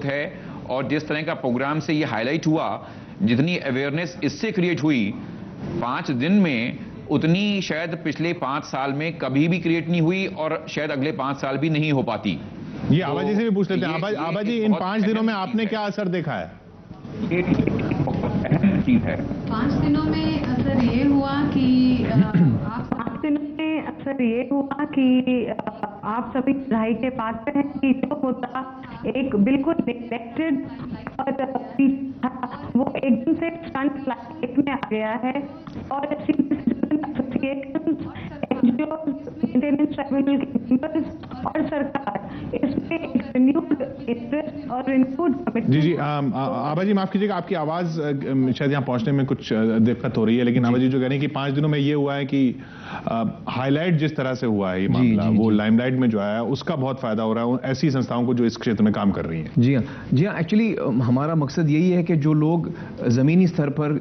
है। और जिस तरह का प्रोग्राम से ये हाईलाइट हुआ, जितनी अवेयरनेस इससे क्रिएट हुई 5 दिन में, उतनी शायद पिछले 5 साल में कभी भी क्रिएट नहीं हुई और शायद अगले 5 साल भी नहीं हो पाती। ये आबा जी से भी पूछ लेते हैं। आबा जी, इन 5 दिनों में आपने क्या असर देखा है? ये बहुत अहम चीज है। 5 दिनों में असर ये हुआ कि आप सभी पढ़ाई के पात्र हैं कि जो होता एक बिल्कुल नेग्लेक्टेड और वो एकदम से फ्रंट लाइट में आ गया है। और मेंटेनेंस ट्राइब्यूनल के मेंबर्स और सरकार इसमें एक रिन्यूड इंटरेस्ट और रिन्यूड कमिटमेंट। जी आबा जी, माफ कीजिएगा, आपकी आवाज शायद यहाँ पहुंचने में कुछ दिक्कत हो रही है, लेकिन आबा जी जो कह रहे हैं कि 5 दिनों में ये हुआ है कि हाईलाइट जिस तरह से हुआ है ये मामला, वो लाइमलाइट में जो आया उसका बहुत फायदा हो रहा है ऐसी संस्थाओं को जो इस क्षेत्र में काम कर रही हैं। जी हाँ, एक्चुअली हमारा मकसद यही है कि जो लोग ज़मीनी स्तर पर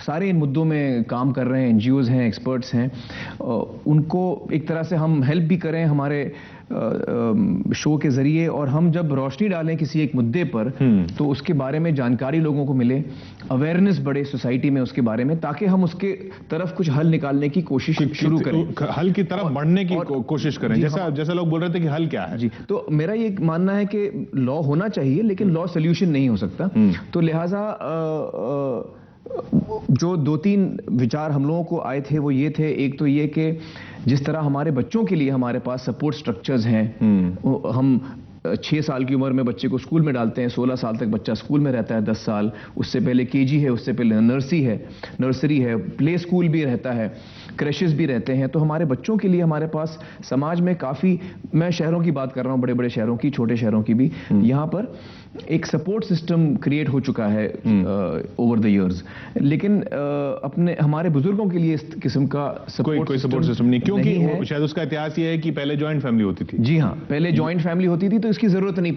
सारे इन मुद्दों में काम कर रहे हैं, एनजीओज हैं, एक्सपर्ट्स हैं, उनको एक तरह से हम हेल्प भी करें हमारे शो के जरिए। और हम जब रोशनी डालें किसी एक मुद्दे पर तो उसके बारे में जानकारी लोगों को मिले, अवेयरनेस बढ़े सोसाइटी में उसके बारे में, ताकि हम उसके तरफ कुछ हल निकालने की कोशिश शुरू करें, हल की तरफ बढ़ने की कोशिश करें। जैसा लोग बोल रहे थे कि हल क्या है। जी, तो मेरा ये मानना है कि लॉ होना चाहिए, लेकिन लॉ सोल्यूशन नहीं हो सकता। तो लिहाजा जो 2-3 विचार हम लोगों को आए थे वो ये थे। एक तो ये कि जिस तरह हमारे बच्चों के लिए हमारे पास सपोर्ट स्ट्रक्चर्स हैं, हम 6 साल की उम्र में बच्चे को स्कूल में डालते हैं, 16 साल तक बच्चा स्कूल में रहता है, 10 साल, उससे पहले केजी है, उससे पहले नर्सरी है, प्ले स्कूल भी रहता है, क्रैशेस भी रहते हैं। तो हमारे बच्चों के लिए हमारे पास समाज में काफ़ी, मैं शहरों की बात कर रहा हूँ, बड़े बड़े शहरों की, छोटे शहरों की भी, यहाँ पर एक सपोर्ट सिस्टम क्रिएट हो चुका है ओवर द इयर्स। लेकिन अपने हमारे बुजुर्गों के लिए इस किस्म का कोई सपोर्ट सिस्टम नहीं, क्योंकि शायद उसका इतिहास ये है कि पहले जॉइंट फैमिली होती थी। जी हाँ, पहले जॉइंट फैमिली होती थी तो इसकी जरूरत नहीं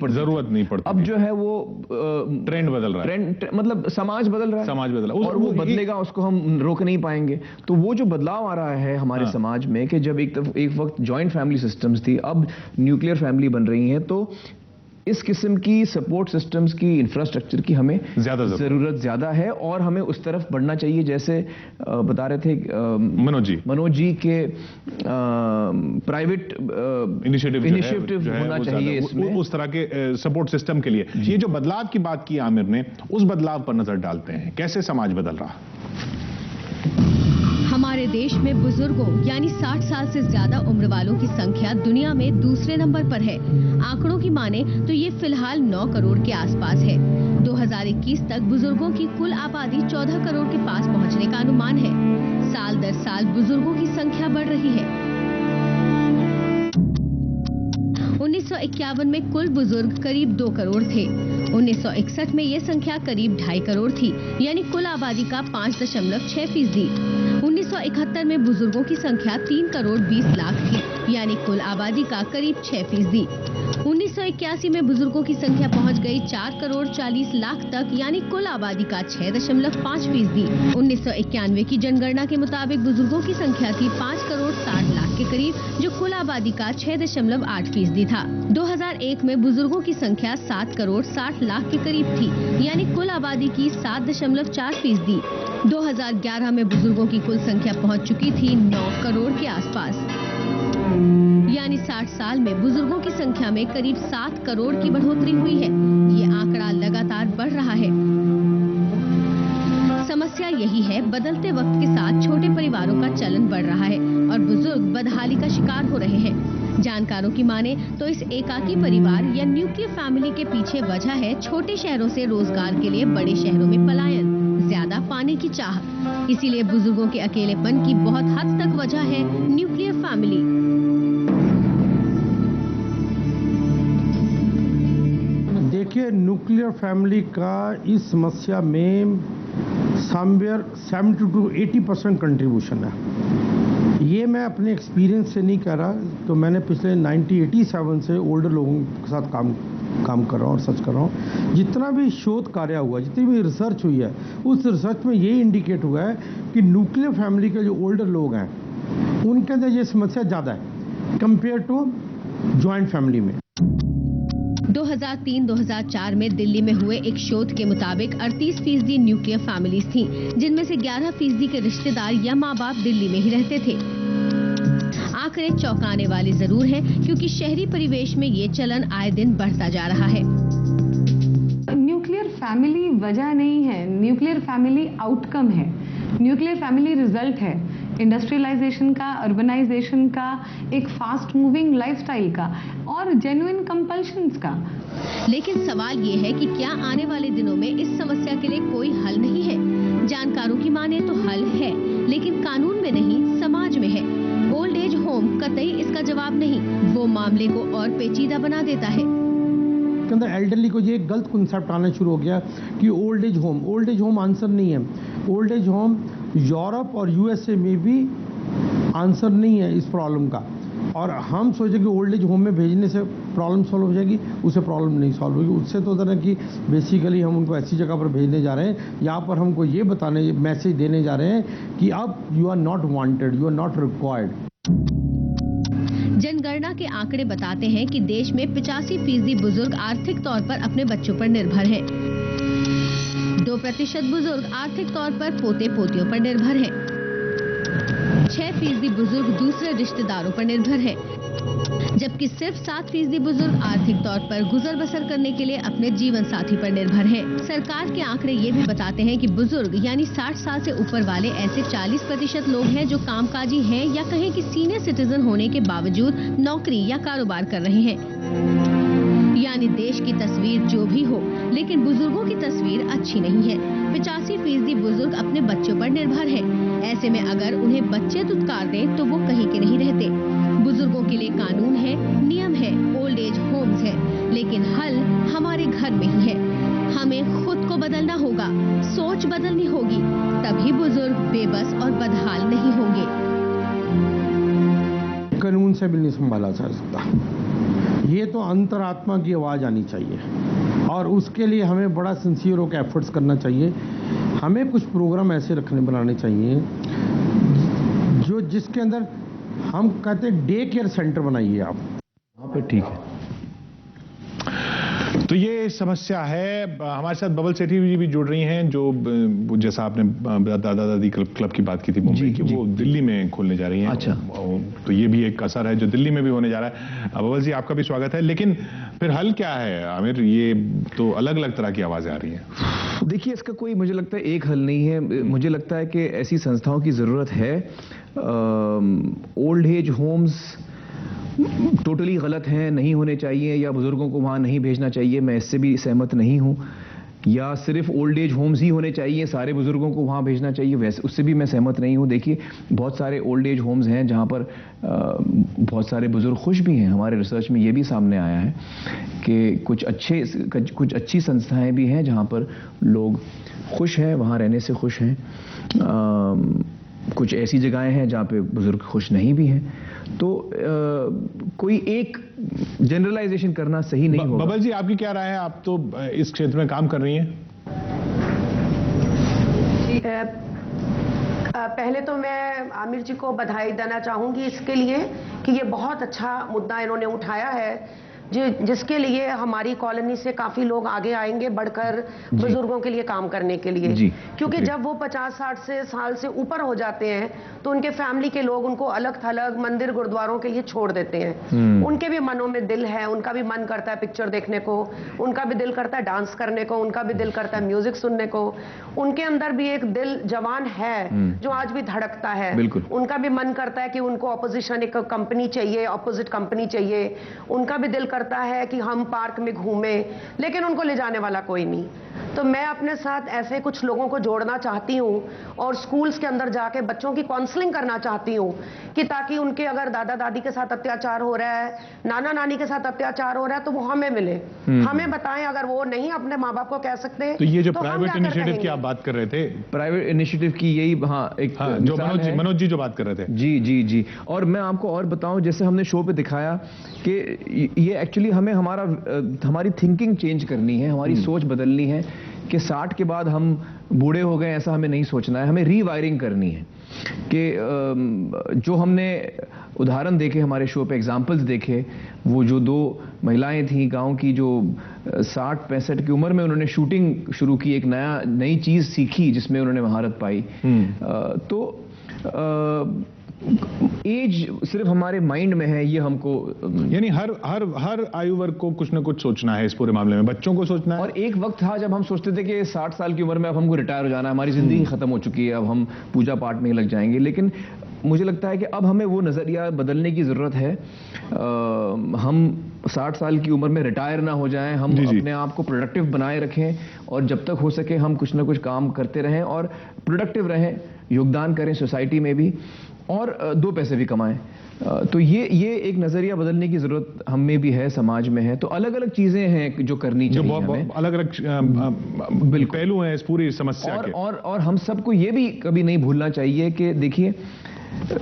पड़ती। अब जो है वो ट्रेंड बदल रहा है, मतलब समाज बदल रहा है, और वो बदलेगा, उसको हम रोक नहीं पाएंगे। तो वो जो बदलाव आ रहा है हमारे समाज में कि जब एक वक्त जॉइंट फैमिली सिस्टम्स थी, अब न्यूक्लियर फैमिली बन रही हैं, तो इस किस्म की सपोर्ट सिस्टम्स की, इंफ्रास्ट्रक्चर की हमें जरूरत ज्यादा है और हमें उस तरफ बढ़ना चाहिए। जैसे बता रहे थे मनोज जी के प्राइवेट इनिशिएटिव होना चाहिए इसमें, उस तरह के सपोर्ट सिस्टम के लिए। ये जो बदलाव की बात की आमिर ने, उस बदलाव पर नजर डालते हैं, कैसे समाज बदल रहा है। हमारे देश में बुजुर्गों यानी 60 साल से ज्यादा उम्र वालों की संख्या दुनिया में दूसरे नंबर पर है। आंकड़ों की माने तो ये फिलहाल 9 करोड़ के आसपास है। 2021 तक बुजुर्गों की कुल आबादी 14 करोड़ के पास पहुंचने का अनुमान है। साल दर साल बुजुर्गों की संख्या बढ़ रही है। 1951 में कुल बुजुर्ग करीब 2 करोड़ थे। 1961 में ये संख्या करीब 2.5 करोड़ थी, यानी कुल आबादी का 5.6%। 1971 में बुजुर्गों की संख्या 3 करोड़ 20 लाख थी, यानी कुल आबादी का करीब 6%। 1981 में बुजुर्गों की संख्या पहुंच गई 4 करोड़ 40 लाख तक, यानी कुल आबादी का 6.5%। 1991 की जनगणना के मुताबिक बुजुर्गों की संख्या थी 5 करोड़ 60 लाख के करीब, जो कुल आबादी का 6.8% था। 2001 में बुजुर्गों की संख्या 7 करोड़ 60 लाख के करीब थी, यानी कुल आबादी की 7.4%। 2011 में बुजुर्गों की कुल संख्या पहुंच चुकी थी 9 करोड़ के आसपास, यानी 60 साल में बुजुर्गों की संख्या में करीब 7 करोड़ की बढ़ोतरी हुई है। ये आंकड़ा लगातार बढ़ रहा है। समस्या यही है, बदलते वक्त के साथ छोटे परिवारों का चलन बढ़ रहा है और बुजुर्ग बदहाली का शिकार हो रहे हैं। जानकारों की माने तो इस एकाकी परिवार या न्यूक्लियर फैमिली के पीछे वजह है छोटे शहरों से रोजगार के लिए बड़े शहरों में पलायन, ज्यादा पाने की चाह। इसीलिए बुजुर्गों के अकेलेपन की बहुत हद तक वजह है न्यूक्लियर फैमिली। देखिए, न्यूक्लियर फैमिली का इस समस्या में समवेयर 70 to 80% कंट्रीब्यूशन है। ये मैं अपने एक्सपीरियंस से नहीं कह रहा, तो मैंने पिछले 1987 से ओल्डर लोगों के साथ काम कर रहा हूँ और सर्च कर रहा हूँ। जितना भी शोध कार्य हुआ, जितनी भी रिसर्च हुई है, उस रिसर्च में ये इंडिकेट हुआ है कि न्यूक्लियर फैमिली के जो ओल्डर लोग हैं उनके अंदर ये समस्या ज़्यादा है कंपेयर टू जॉइंट फैमिली में। 2003-2004 में दिल्ली में हुए एक शोध के मुताबिक 38% न्यूक्लियर फैमिलीज थीं, जिनमें से 11% के रिश्तेदार या माँ बाप दिल्ली में ही रहते थे। आंकड़े चौंकाने वाले जरूर हैं, क्योंकि शहरी परिवेश में ये चलन आए दिन बढ़ता जा रहा है। न्यूक्लियर फैमिली वजह नहीं है, न्यूक्लियर फैमिली आउटकम है, न्यूक्लियर फैमिली रिजल्ट है इंडस्ट्रियलाइजेशन का, अर्बनाइजेशन का, एक फास्ट मूविंग लाइफस्टाइल का और जेन्युइन कंपल्शंस का। लेकिन सवाल ये है कि क्या आने वाले दिनों में इस समस्या के लिए कोई हल नहीं है? जानकारों की माने तो हल है, लेकिन कानून में नहीं, समाज में है। ओल्ड एज होम कतई इसका जवाब नहीं, वो मामले को और पेचीदा बना देता है। के अंदर एल्डरली को ये गलत कॉन्सेप्ट आना शुरू हो गया कि ओल्ड एज होम आंसर नहीं है। ओल्ड एज होम यूरोप और यूएसए में भी आंसर नहीं है इस प्रॉब्लम का, और हम सोचे कि ओल्ड एज होम में भेजने से प्रॉब्लम सॉल्व हो जाएगी, उससे प्रॉब्लम नहीं सॉल्व होगी। उससे तो होता है कि बेसिकली हम उनको ऐसी जगह पर भेजने जा रहे हैं, यहाँ पर हमको ये बताने, मैसेज देने जा रहे हैं कि अब you are not wanted, you are not required. जनगणना के आंकड़े बताते हैं कि देश में 85% बुजुर्ग आर्थिक तौर पर अपने बच्चों पर निर्भर हैं। 2% बुजुर्ग आर्थिक तौर पर पोते पोतियों पर निर्भर हैं। 6% बुजुर्ग दूसरे रिश्तेदारों पर निर्भर हैं, जबकि सिर्फ 7% बुजुर्ग आर्थिक तौर पर गुजर बसर करने के लिए अपने जीवन साथी पर निर्भर हैं। सरकार के आंकड़े ये भी बताते हैं कि बुजुर्ग यानी 60 साल से ऊपर वाले ऐसे 40% लोग हैं जो कामकाजी हैं या कहें कि सीनियर सिटीजन होने के बावजूद नौकरी या कारोबार कर रहे हैं। यानी देश की तस्वीर जो भी हो, लेकिन बुजुर्गों की तस्वीर अच्छी नहीं है। 85% बुजुर्ग अपने बच्चों पर निर्भर हैं। ऐसे में अगर उन्हें बच्चे दुत्कार दें तो वो कहीं के नहीं रहते। बुजुर्गों के लिए कानून है, नियम है, ओल्ड एज होम्स है, लेकिन हल हमारे घर में ही है। हमें खुद को बदलना होगा, सोच बदलनी होगी, तभी बुजुर्ग बेबस और बदहाल नहीं होंगे। कानून से भी नहीं संभाला जा सकता, ये तो अंतरात्मा की आवाज़ आनी चाहिए, और उसके लिए हमें बड़ा सिंसियर होकर एफर्ट्स करना चाहिए। हमें कुछ प्रोग्राम ऐसे बनाने चाहिए जो जिसके अंदर हम कहते हैं डे केयर सेंटर बनाइए आप वहाँ पे, ठीक है। तो ये समस्या है। हमारे साथ बबल सेठी जी भी जुड़ रही हैं, जो जैसा आपने दादा दादी क्लब की बात की थी मुंबई की, वो दिल्ली में खोलने जा रही हैं। अच्छा, तो ये भी एक असर है जो दिल्ली में भी होने जा रहा है। बबल जी, आपका भी स्वागत है। लेकिन फिर हल क्या है आमिर? ये तो अलग अलग तरह की आवाजें आ रही हैं। देखिए, इसका कोई मुझे लगता है एक हल नहीं है। मुझे लगता है कि ऐसी संस्थाओं की ज़रूरत है। ओल्ड एज होम्स टोटली गलत हैं, नहीं होने चाहिए, या बुजुर्गों को वहाँ नहीं भेजना चाहिए, मैं इससे भी सहमत नहीं हूँ। या सिर्फ ओल्ड एज होम्स ही होने चाहिए, सारे बुजुर्गों को वहाँ भेजना चाहिए, वैसे उससे भी मैं सहमत नहीं हूँ। देखिए, बहुत सारे ओल्ड एज होम्स हैं जहाँ पर बहुत सारे बुजुर्ग खुश भी हैं। हमारे रिसर्च में ये भी सामने आया है कि कुछ अच्छी संस्थाएं भी हैं जहाँ पर लोग खुश हैं, वहाँ रहने से खुश हैं। कुछ ऐसी जगहें हैं जहाँ पे बुजुर्ग खुश नहीं भी हैं। तो कोई एक जनरलाइजेशन करना सही नहीं होगा। बबल जी, आपकी क्या राय है? आप तो इस क्षेत्र में काम कर रही हैं। पहले तो मैं आमिर जी को बधाई देना चाहूंगी इसके लिए कि ये बहुत अच्छा मुद्दा इन्होंने उठाया है, जिसके लिए हमारी कॉलोनी से काफी लोग आगे आएंगे बढ़कर बुजुर्गों के लिए काम करने के लिए। क्योंकि जब वो 50-60 साल से ऊपर हो जाते हैं तो उनके फैमिली के लोग उनको अलग थलग मंदिर गुरुद्वारों के लिए छोड़ देते हैं। उनके भी मनों में दिल है, उनका भी मन करता है पिक्चर देखने को, उनका भी दिल करता है डांस करने को, उनका भी दिल करता है म्यूजिक सुनने को। उनके अंदर भी एक दिल जवान है जो आज भी धड़कता है। उनका भी मन करता है कि उनको ऑपोजिशन एक कंपनी चाहिए, ऑपोजिट कंपनी चाहिए। उनका भी दिल करता है कि हम पार्क में घूमें, लेकिन उनको ले जाने वाला कोई नहीं। तो मैं अपने साथ ऐसे कुछ लोगों को जोड़ना चाहती हूँ और स्कूल्स के अंदर जाके बच्चों की काउंसलिंग करना चाहती हूँ कि ताकि उनके अगर दादा दादी के साथ अत्याचार हो रहा है, नाना नानी के साथ अत्याचार हो रहा है, तो वो हमें मिले, हमें बताएं। अगर वो नहीं अपने माँ बाप को कह सकते तो ये जो प्राइवेट इनिशिएटिव की आप बात कर रहे थे, प्राइवेट इनिशिएटिव की यही एक जो मनोज जी जो बात कर रहे थे। जी। और मैं आपको और बताऊं, जैसे हमने शो पे दिखाया कि ये एक्चुअली हमें हमारी थिंकिंग चेंज करनी है, हमारी सोच बदलनी है कि 60 के बाद हम बूढ़े हो गए ऐसा हमें नहीं सोचना है। हमें रीवायरिंग करनी है कि जो हमने उदाहरण देखे, हमारे शो पे एग्जाम्पल्स देखे। वो जो 2 महिलाएं थीं गांव की, जो 60-65 की उम्र में उन्होंने शूटिंग शुरू की, एक नई चीज़ सीखी जिसमें उन्होंने महारत पाई। तो एज सिर्फ हमारे माइंड में है, ये हमको यानी हर आयु वर्ग को कुछ ना कुछ सोचना है इस पूरे मामले में, बच्चों को सोचना है। और एक वक्त था जब हम सोचते थे कि 60 साल की उम्र में अब हमको रिटायर हो जाना है, हमारी जिंदगी खत्म हो चुकी है, अब हम पूजा पाठ में ही लग जाएंगे। लेकिन मुझे लगता है कि अब हमें वो नज़रिया बदलने की ज़रूरत है। हम 60 साल की उम्र में रिटायर ना हो जाएं, हम अपने आप को प्रोडक्टिव बनाए रखें और जब तक हो सके हम कुछ ना कुछ काम करते रहें और प्रोडक्टिव रहें, योगदान करें सोसाइटी में भी और 2 पैसे भी कमाएं। तो ये एक नज़रिया बदलने की ज़रूरत हम में भी है, समाज में है। तो अलग अलग चीज़ें हैं जो करनी चाहिए, हमें अलग अलग पहलू हैं इस पूरी समस्या के। और हम सबको ये भी कभी नहीं भूलना चाहिए कि देखिए,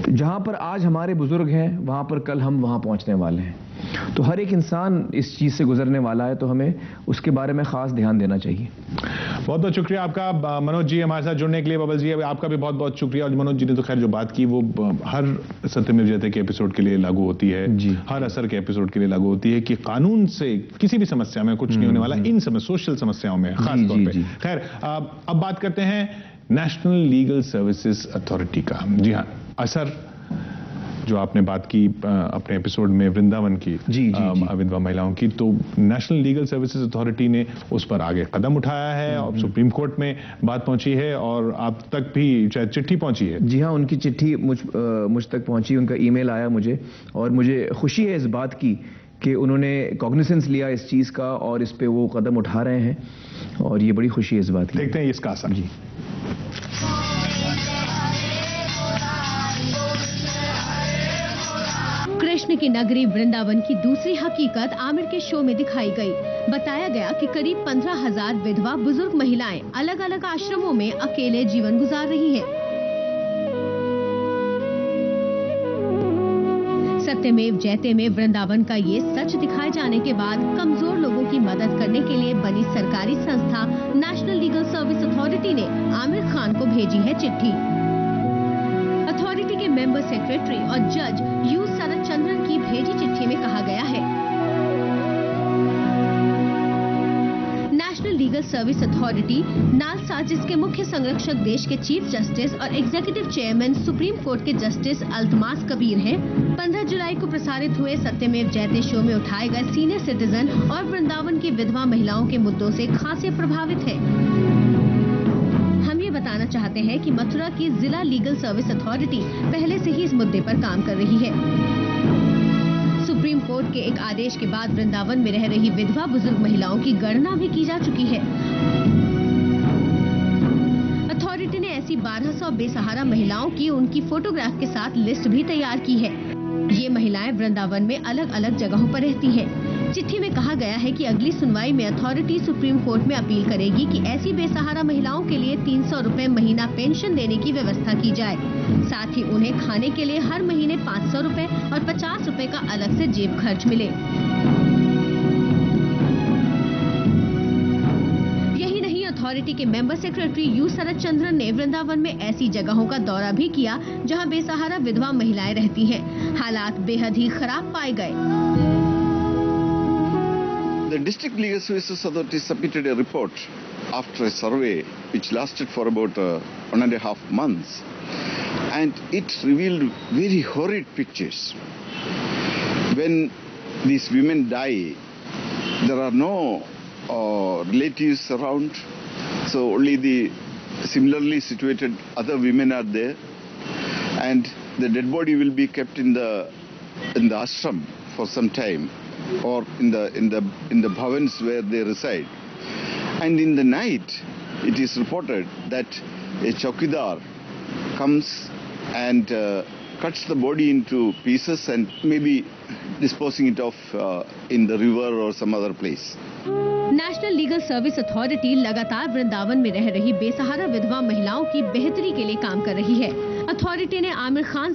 जहां पर आज हमारे बुजुर्ग हैं वहां पर कल हम वहां पहुंचने वाले हैं। तो हर एक इंसान इस चीज से गुजरने वाला है, तो हमें उसके बारे में खास ध्यान देना चाहिए। बहुत बहुत शुक्रिया आपका मनोज जी, हमारे साथ जुड़ने के लिए। बबल जी, आपका भी बहुत बहुत शुक्रिया। और मनोज जी ने तो खैर जो बात की वो हर सत्यमेव जयते के एपिसोड के लिए लागू होती है जी, हर असर के एपिसोड के लिए लागू होती है कि कानून से किसी भी समस्या में कुछ नहीं होने वाला, इन सोशल समस्याओं में खास तौर पर। खैर, अब बात करते हैं नेशनल लीगल सर्विसेज अथॉरिटी का। जी हाँ, असर जो आपने बात की अपने एपिसोड में वृंदावन की विधवा महिलाओं की, तो नेशनल लीगल सर्विसेज अथॉरिटी ने उस पर आगे कदम उठाया है और सुप्रीम कोर्ट में बात पहुंची है और आप तक भी शायद चिट्ठी पहुंची है। जी हाँ, उनकी चिट्ठी मुझ तक पहुंची, उनका ईमेल आया मुझे, और मुझे खुशी है इस बात की कि उन्होंने कॉग्निसेंस लिया इस चीज़ का और इस पे वो कदम उठा रहे हैं, और ये बड़ी खुशी है इस बात की। देखते हैं इसका असर। जी, कृष्ण की नगरी वृंदावन की दूसरी हकीकत आमिर के शो में दिखाई गई। बताया गया कि करीब 15,000 विधवा बुजुर्ग महिलाएं अलग अलग आश्रमों में अकेले जीवन गुजार रही हैं। सत्यमेव जयते में वृंदावन का ये सच दिखाए जाने के बाद कमजोर लोगों की मदद करने के लिए बनी सरकारी संस्था नेशनल लीगल सर्विस अथॉरिटी ने आमिर खान को भेजी है चिट्ठी। अथॉरिटी के मेंबर सेक्रेटरी और जज यू शरद चंद्रन की भेजी चिट्ठी में कहा गया है, national legal service authority NALSA, जिसके मुख्य संरक्षक देश के चीफ जस्टिस और एग्जीक्यूटिव चेयरमैन सुप्रीम कोर्ट के जस्टिस अल्तमास कबीर हैं, 15 जुलाई को प्रसारित हुए सत्यमेव जयते शो में उठाए गए सीनियर सिटीजन और वृंदावन की विधवा महिलाओं के मुद्दों से खासे प्रभावित है। हम ये बताना चाहते हैं कि मथुरा की जिला लीगल सर्विस अथॉरिटी पहले से ही इस मुद्दे पर काम कर रही है। सुप्रीम कोर्ट के एक आदेश के बाद वृंदावन में रह रही विधवा बुजुर्ग महिलाओं की गणना भी की जा चुकी है। अथॉरिटी ने ऐसी 1200 बेसहारा महिलाओं की उनकी फोटोग्राफ के साथ लिस्ट भी तैयार की है। ये महिलाएं वृंदावन में अलग अलग जगहों पर रहती हैं। चिट्ठी में कहा गया है कि अगली सुनवाई में अथॉरिटी सुप्रीम कोर्ट में अपील करेगी कि ऐसी बेसहारा महिलाओं के लिए 300 रुपए महीना पेंशन देने की व्यवस्था की जाए। साथ ही उन्हें खाने के लिए हर महीने 500 रुपए और 50 रुपए का अलग से जेब खर्च मिले। यही नहीं, अथॉरिटी के मेंबर सेक्रेटरी यू शरद चंद्रन ने वृंदावन में ऐसी जगहों का दौरा भी किया जहां बेसहारा विधवा महिलाएं रहती हैं। हालात बेहद ही खराब पाए गए। The District Legal Services Authority submitted a report after a survey which lasted for about 1.5 months, and it revealed very horrid pictures. When these women die, there are no relatives around, so only the similarly situated other women are there, and the dead body will be kept in the ashram for some time, or in the bhavans where they reside. And in the night, it is reported that a chowkidar comes and cuts the body into pieces and maybe disposing it off in the river or some other place. National legal service authority लगातार वृंदावन में रह रही बेसहारा विधवा महिलाओं की बेहतरी के लिए काम कर रही है। अथॉरिटी ने आमिर खान